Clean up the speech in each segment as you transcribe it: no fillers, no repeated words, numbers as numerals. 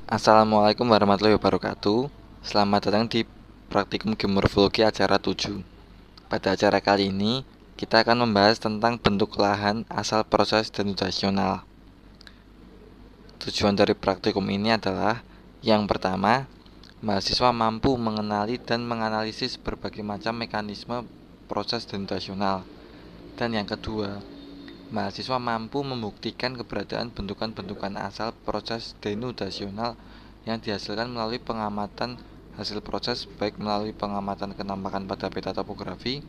Assalamualaikum warahmatullahi wabarakatuh. Selamat datang di Praktikum Geomorfologi acara 7. Pada acara kali ini, kita akan membahas tentang bentuk lahan, asal proses, dan situasional. Tujuan dari praktikum ini adalah yang pertama, mahasiswa mampu mengenali dan menganalisis berbagai macam mekanisme proses denutasional. Dan yang kedua, mahasiswa mampu membuktikan keberadaan bentukan-bentukan asal proses denutasional yang dihasilkan melalui pengamatan hasil proses, baik melalui pengamatan kenampakan pada peta topografi,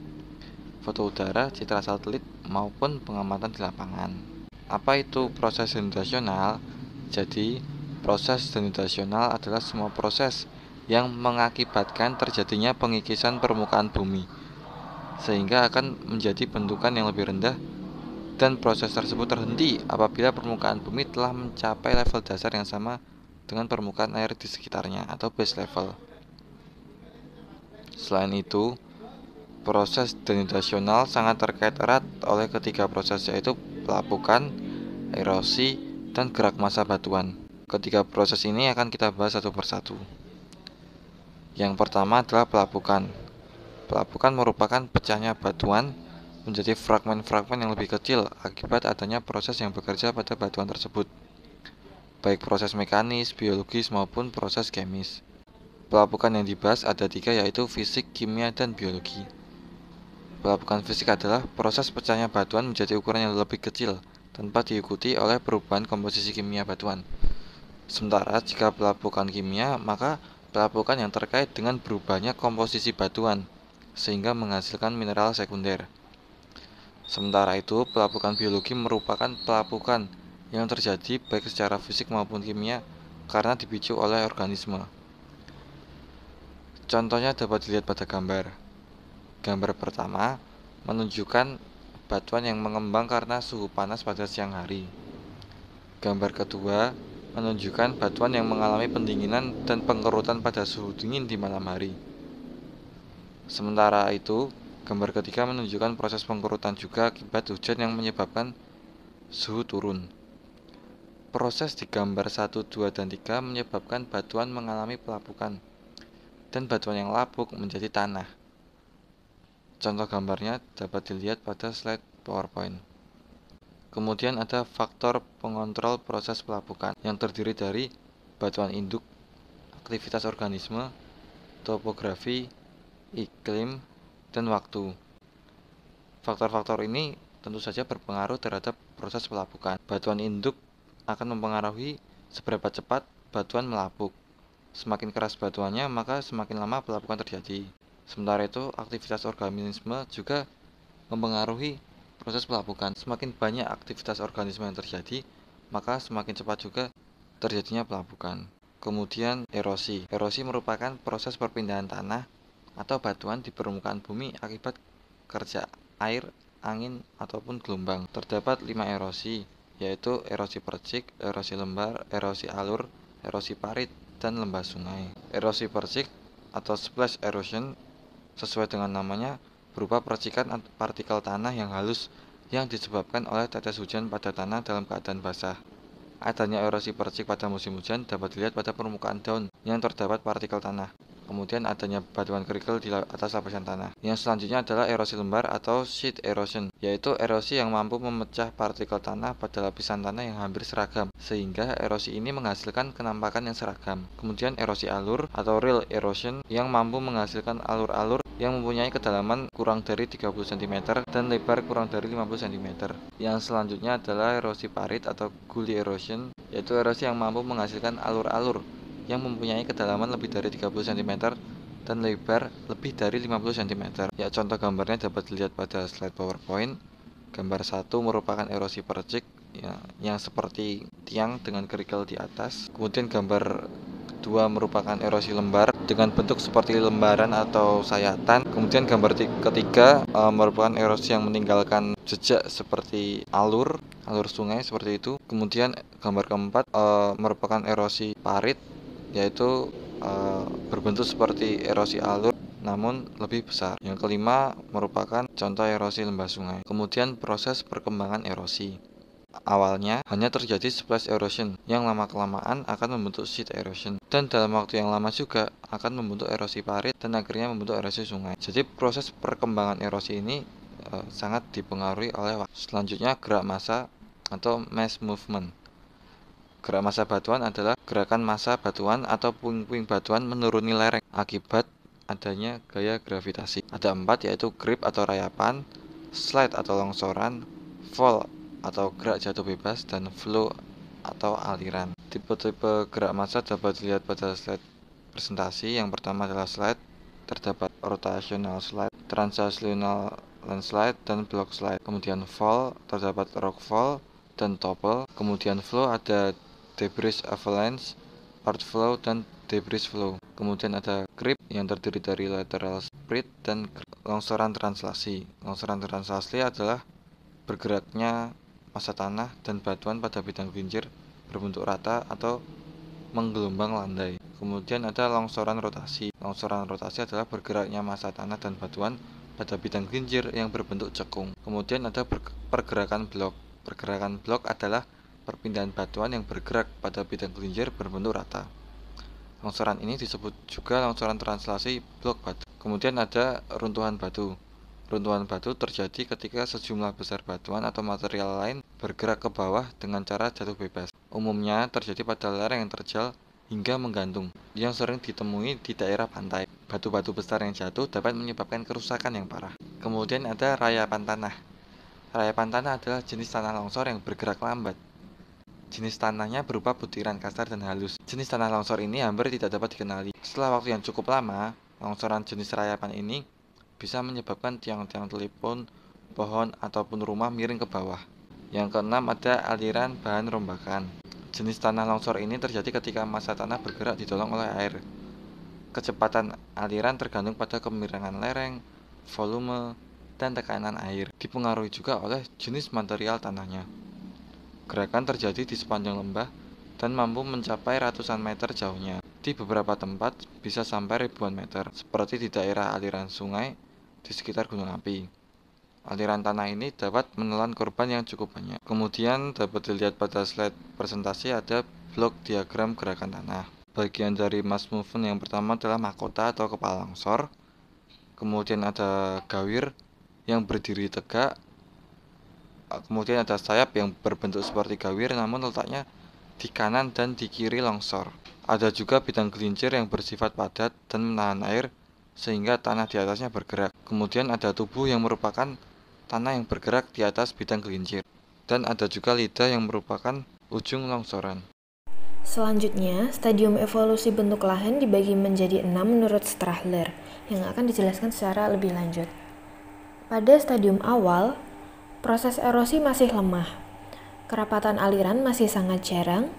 foto udara, citra satelit, maupun pengamatan di lapangan. Apa itu proses denutasional? Jadi, proses denutasional adalah semua proses yang mengakibatkan terjadinya pengikisan permukaan bumi, sehingga akan menjadi bentukan yang lebih rendah, dan proses tersebut terhenti apabila permukaan bumi telah mencapai level dasar yang sama dengan permukaan air di sekitarnya atau base level. Selain itu, proses denutasional sangat terkait erat oleh ketiga proses, yaitu pelapukan, erosi, dan gerak massa batuan. Ketiga proses ini akan kita bahas satu persatu. Yang pertama adalah pelapukan. Pelapukan merupakan pecahnya batuan menjadi fragmen-fragmen yang lebih kecil akibat adanya proses yang bekerja pada batuan tersebut, baik proses mekanis, biologis, maupun proses kemis. Pelapukan yang dibahas ada tiga, yaitu fisik, kimia, dan biologi. Pelapukan fisik adalah proses pecahnya batuan menjadi ukuran yang lebih kecil tanpa diikuti oleh perubahan komposisi kimia batuan. Sementara jika pelapukan kimia, maka pelapukan yang terkait dengan berubahnya komposisi batuan sehingga menghasilkan mineral sekunder. Sementara itu, pelapukan biologi merupakan pelapukan yang terjadi baik secara fisik maupun kimia karena dipicu oleh organisme. Contohnya dapat dilihat pada gambar. Gambar pertama menunjukkan batuan yang mengembang karena suhu panas pada siang hari. Gambar kedua menunjukkan batuan yang mengalami pendinginan dan pengerutan pada suhu dingin di malam hari. Sementara itu, gambar ketiga menunjukkan proses pengerutan juga akibat hujan yang menyebabkan suhu turun. Proses di gambar 1, 2, dan 3 menyebabkan batuan mengalami pelapukan dan batuan yang lapuk menjadi tanah. Contoh gambarnya dapat dilihat pada slide PowerPoint. Kemudian ada faktor pengontrol proses pelapukan yang terdiri dari batuan induk, aktivitas organisme, topografi, iklim, dan waktu. Faktor-faktor ini tentu saja berpengaruh terhadap proses pelapukan. Batuan induk akan mempengaruhi seberapa cepat batuan melapuk. Semakin keras batuannya, maka semakin lama pelapukan terjadi. Sementara itu, aktivitas organisme juga mempengaruhi proses pelapukan. Semakin banyak aktivitas organisme yang terjadi, maka semakin cepat juga terjadinya pelapukan. Kemudian erosi. Erosi merupakan proses perpindahan tanah atau batuan di permukaan bumi akibat kerja air, angin, ataupun gelombang. Terdapat 5 erosi, yaitu erosi percik, erosi lembar, erosi alur, erosi parit, dan lembah sungai. Erosi percik atau splash erosion sesuai dengan namanya, berupa percikan partikel tanah yang halus yang disebabkan oleh tetes hujan pada tanah dalam keadaan basah. Adanya erosi percik pada musim hujan dapat dilihat pada permukaan daun yang terdapat partikel tanah. Kemudian adanya batuan kerikil di atas lapisan tanah. Yang selanjutnya adalah erosi lembar atau sheet erosion, yaitu erosi yang mampu memecah partikel tanah pada lapisan tanah yang hampir seragam, sehingga erosi ini menghasilkan kenampakan yang seragam. Kemudian erosi alur atau rill erosion yang mampu menghasilkan alur-alur yang mempunyai kedalaman kurang dari 30 cm dan lebar kurang dari 50 cm. Yang selanjutnya adalah erosi parit atau gully erosion, yaitu erosi yang mampu menghasilkan alur-alur yang mempunyai kedalaman lebih dari 30 cm dan lebar lebih dari 50 cm. Ya, contoh gambarnya dapat dilihat pada slide PowerPoint. Gambar 1 merupakan erosi percik ya, yang seperti tiang dengan kerikil di atas. Kemudian gambar 2 merupakan erosi lembar dengan bentuk seperti lembaran atau sayatan. Kemudian gambar ketiga merupakan erosi yang meninggalkan jejak seperti alur sungai seperti itu. Kemudian gambar keempat merupakan erosi parit, yaitu berbentuk seperti erosi alur namun lebih besar. Yang kelima merupakan contoh erosi lembah sungai. Kemudian proses perkembangan erosi. Awalnya hanya terjadi splash erosion yang lama-kelamaan akan membentuk sheet erosion, dan dalam waktu yang lama juga akan membentuk erosi parit dan akhirnya membentuk erosi sungai. Jadi proses perkembangan erosi ini sangat dipengaruhi oleh waktu. Selanjutnya gerak massa atau mass movement. Gerak massa batuan adalah gerakan massa batuan atau puing-puing batuan menuruni lereng akibat adanya gaya gravitasi. Ada 4, yaitu grip atau rayapan, slide atau longsoran, fall atau gerak jatuh bebas, dan flow atau aliran. Tipe-tipe gerak massa dapat dilihat pada slide presentasi. Yang pertama adalah slide, terdapat rotational slide, translational landslide, dan block slide. Kemudian fall, terdapat rock fall dan topple. Kemudian flow ada debris avalanche, earth flow, dan debris flow. Kemudian ada grip yang terdiri dari lateral spread dan longsoran translasi. Longsoran translasi adalah bergeraknya massa tanah dan batuan pada bidang gelincir berbentuk rata atau menggelombang landai. Kemudian ada longsoran rotasi. Longsoran rotasi adalah bergeraknya massa tanah dan batuan pada bidang gelincir yang berbentuk cekung. Kemudian ada pergerakan blok. Pergerakan blok adalah perpindahan batuan yang bergerak pada bidang gelincir berbentuk rata. Longsoran ini disebut juga longsoran translasi blok batu. Kemudian ada runtuhan batu. Runtuhan batu terjadi ketika sejumlah besar batuan atau material lain bergerak ke bawah dengan cara jatuh bebas. Umumnya terjadi pada lereng yang terjal hingga menggantung, yang sering ditemui di daerah pantai. Batu-batu besar yang jatuh dapat menyebabkan kerusakan yang parah. Kemudian ada rayapan tanah. Rayapan tanah adalah jenis tanah longsor yang bergerak lambat. Jenis tanahnya berupa butiran kasar dan halus. Jenis tanah longsor ini hampir tidak dapat dikenali. Setelah waktu yang cukup lama, longsoran jenis rayapan ini bisa menyebabkan tiang-tiang telepon, pohon, ataupun rumah miring ke bawah. Yang keenam ada aliran bahan rombakan. Jenis tanah longsor ini terjadi ketika massa tanah bergerak didorong oleh air. Kecepatan aliran tergantung pada kemiringan lereng, volume, dan tekanan air. Dipengaruhi juga oleh jenis material tanahnya. Gerakan terjadi di sepanjang lembah dan mampu mencapai ratusan meter jauhnya. Di beberapa tempat bisa sampai ribuan meter, seperti di daerah aliran sungai di sekitar gunung api. Aliran tanah ini dapat menelan korban yang cukup banyak. Kemudian dapat dilihat pada slide presentasi ada blok diagram gerakan tanah. Bagian dari mass movement yang pertama adalah mahkota atau kepala longsor. Kemudian ada gawir yang berdiri tegak. Kemudian ada sayap yang berbentuk seperti gawir namun letaknya di kanan dan di kiri longsor. Ada juga bidang gelincir yang bersifat padat dan menahan air sehingga tanah di atasnya bergerak. Kemudian ada tubuh yang merupakan tanah yang bergerak di atas bidang gelincir. Dan ada juga lidah yang merupakan ujung longsoran. Selanjutnya, stadium evolusi bentuk lahan dibagi menjadi 6 menurut Strahler, yang akan dijelaskan secara lebih lanjut. Pada stadium awal, proses erosi masih lemah. Kerapatan aliran masih sangat jarang,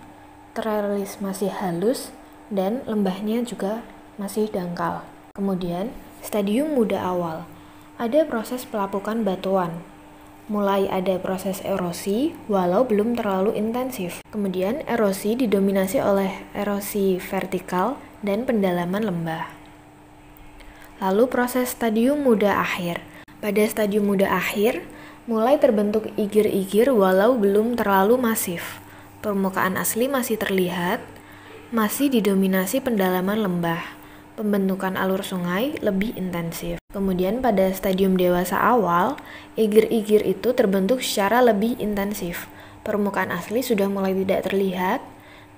trellis masih halus, dan lembahnya juga masih dangkal. Kemudian, stadium muda awal. Ada proses pelapukan batuan. Mulai ada proses erosi, walau belum terlalu intensif. Kemudian, erosi didominasi oleh erosi vertikal dan pendalaman lembah. Lalu proses stadium muda akhir. Pada stadium muda akhir, mulai terbentuk igir-igir walau belum terlalu masif. Permukaan asli masih terlihat, masih didominasi pendalaman lembah. Pembentukan alur sungai lebih intensif. Kemudian pada stadium dewasa awal, igir-igir itu terbentuk secara lebih intensif. Permukaan asli sudah mulai tidak terlihat,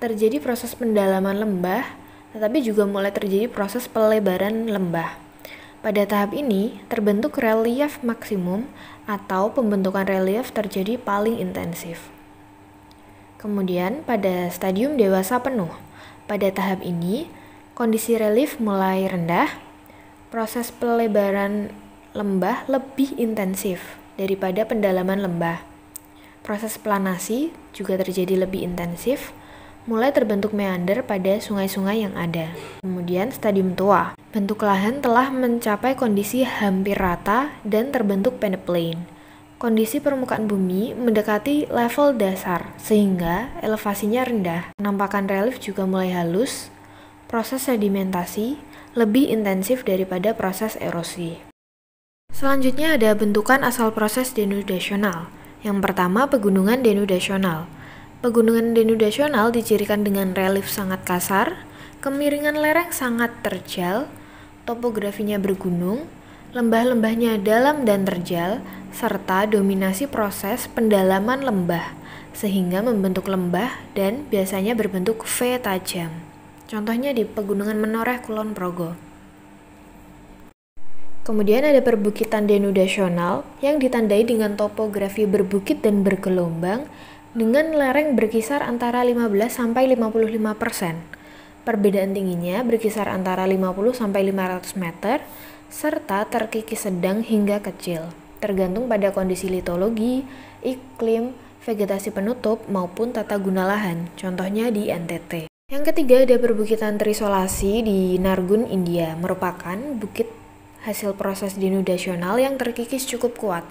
terjadi proses pendalaman lembah, tetapi juga mulai terjadi proses pelebaran lembah. Pada tahap ini, terbentuk relief maksimum atau pembentukan relief terjadi paling intensif. Kemudian pada stadium dewasa penuh, pada tahap ini, kondisi relief mulai rendah, proses pelebaran lembah lebih intensif daripada pendalaman lembah. Proses planasi juga terjadi lebih intensif, mulai terbentuk meander pada sungai-sungai yang ada. Kemudian stadium tua, bentuk lahan telah mencapai kondisi hampir rata dan terbentuk peneplain. Kondisi permukaan bumi mendekati level dasar, sehingga elevasinya rendah. Penampakan relief juga mulai halus, proses sedimentasi lebih intensif daripada proses erosi. Selanjutnya ada bentukan asal proses denudasional. Yang pertama, pegunungan denudasional. Pegunungan denudasional dicirikan dengan relief sangat kasar, kemiringan lereng sangat terjal, topografinya bergunung, lembah-lembahnya dalam dan terjal, serta dominasi proses pendalaman lembah, sehingga membentuk lembah dan biasanya berbentuk V tajam. Contohnya di Pegunungan Menoreh, Kulon Progo. Kemudian ada perbukitan denudasional yang ditandai dengan topografi berbukit dan bergelombang dengan lereng berkisar antara 15-55%. Perbedaan tingginya berkisar antara 50-500 meter serta terkikis sedang hingga kecil, tergantung pada kondisi litologi, iklim, vegetasi penutup maupun tata guna lahan, contohnya di NTT. Yang ketiga ada perbukitan terisolasi di Nargun, India, merupakan bukit hasil proses denudasional yang terkikis cukup kuat.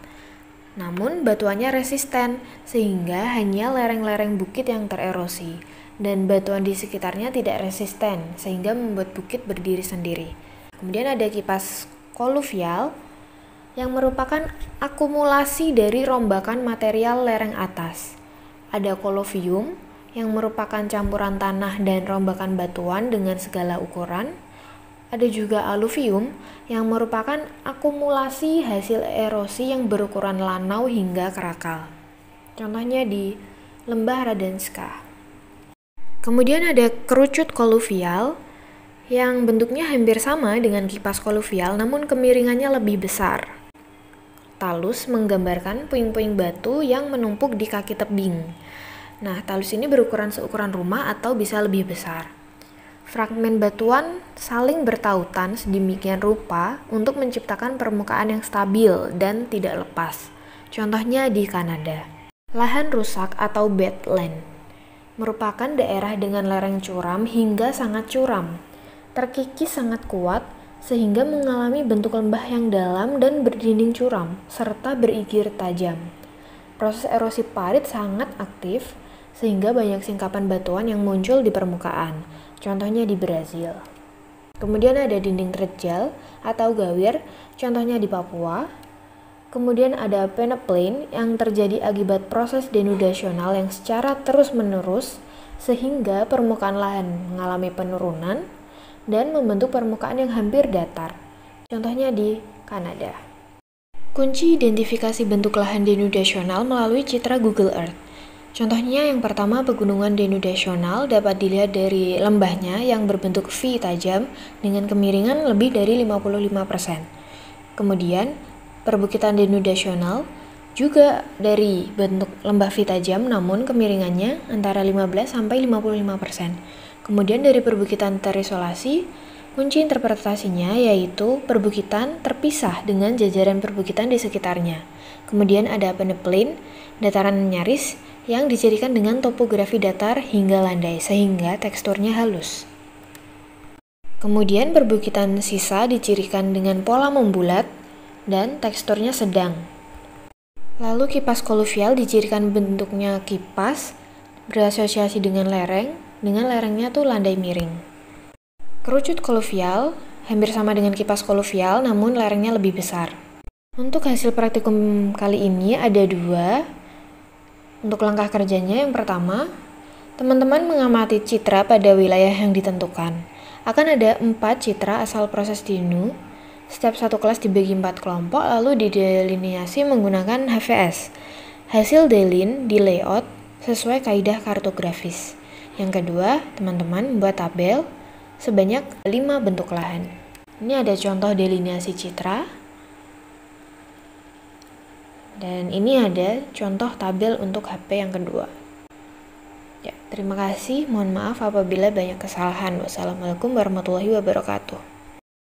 Namun batuannya resisten, sehingga hanya lereng-lereng bukit yang tererosi, dan batuan di sekitarnya tidak resisten, sehingga membuat bukit berdiri sendiri. Kemudian ada kipas koluvial, yang merupakan akumulasi dari rombakan material lereng atas. Ada kolovium, yang merupakan campuran tanah dan rombakan batuan dengan segala ukuran. Ada juga aluvium yang merupakan akumulasi hasil erosi yang berukuran lanau hingga kerakal. Contohnya di Lembah Radenska. Kemudian ada kerucut koluvial yang bentuknya hampir sama dengan kipas koluvial namun kemiringannya lebih besar. Talus menggambarkan puing-puing batu yang menumpuk di kaki tebing. Nah, talus ini berukuran seukuran rumah atau bisa lebih besar. Fragmen batuan saling bertautan sedemikian rupa untuk menciptakan permukaan yang stabil dan tidak lepas. Contohnya di Kanada. Lahan rusak atau badland merupakan daerah dengan lereng curam hingga sangat curam. Terkikis sangat kuat sehingga mengalami bentuk lembah yang dalam dan berdinding curam serta berigir tajam. Proses erosi parit sangat aktif sehingga banyak singkapan batuan yang muncul di permukaan. Contohnya di Brazil. Kemudian ada dinding terjal atau gawir, contohnya di Papua. Kemudian ada peneplain yang terjadi akibat proses denudasional yang secara terus-menerus sehingga permukaan lahan mengalami penurunan dan membentuk permukaan yang hampir datar. Contohnya di Kanada. Kunci identifikasi bentuk lahan denudasional melalui citra Google Earth. Contohnya yang pertama, pegunungan denudasional dapat dilihat dari lembahnya yang berbentuk V tajam dengan kemiringan lebih dari 55%. Kemudian, perbukitan denudasional juga dari bentuk lembah V tajam namun kemiringannya antara 15-55%. Kemudian dari perbukitan terisolasi, kunci interpretasinya yaitu perbukitan terpisah dengan jajaran perbukitan di sekitarnya. Kemudian ada peneplain, dataran nyaris, yang dicirikan dengan topografi datar hingga landai sehingga teksturnya halus. Kemudian perbukitan sisa dicirikan dengan pola membulat dan teksturnya sedang. Lalu kipas koluvial dicirikan bentuknya kipas berasosiasi dengan lerengnya tuh landai miring. Kerucut koluvial hampir sama dengan kipas koluvial namun lerengnya lebih besar. Untuk hasil praktikum kali ini ada 2. Untuk langkah kerjanya, yang pertama, teman-teman mengamati citra pada wilayah yang ditentukan. Akan ada 4 citra asal proses denu. Setiap satu kelas dibagi 4 kelompok, lalu didelineasi menggunakan HVS. Hasil delin di layout sesuai kaidah kartografis. Yang kedua, teman-teman membuat tabel sebanyak 5 bentuk lahan. Ini ada contoh delineasi citra. Dan ini ada contoh tabel untuk HP yang kedua. Ya, terima kasih. Mohon maaf apabila banyak kesalahan. Wassalamualaikum warahmatullahi wabarakatuh.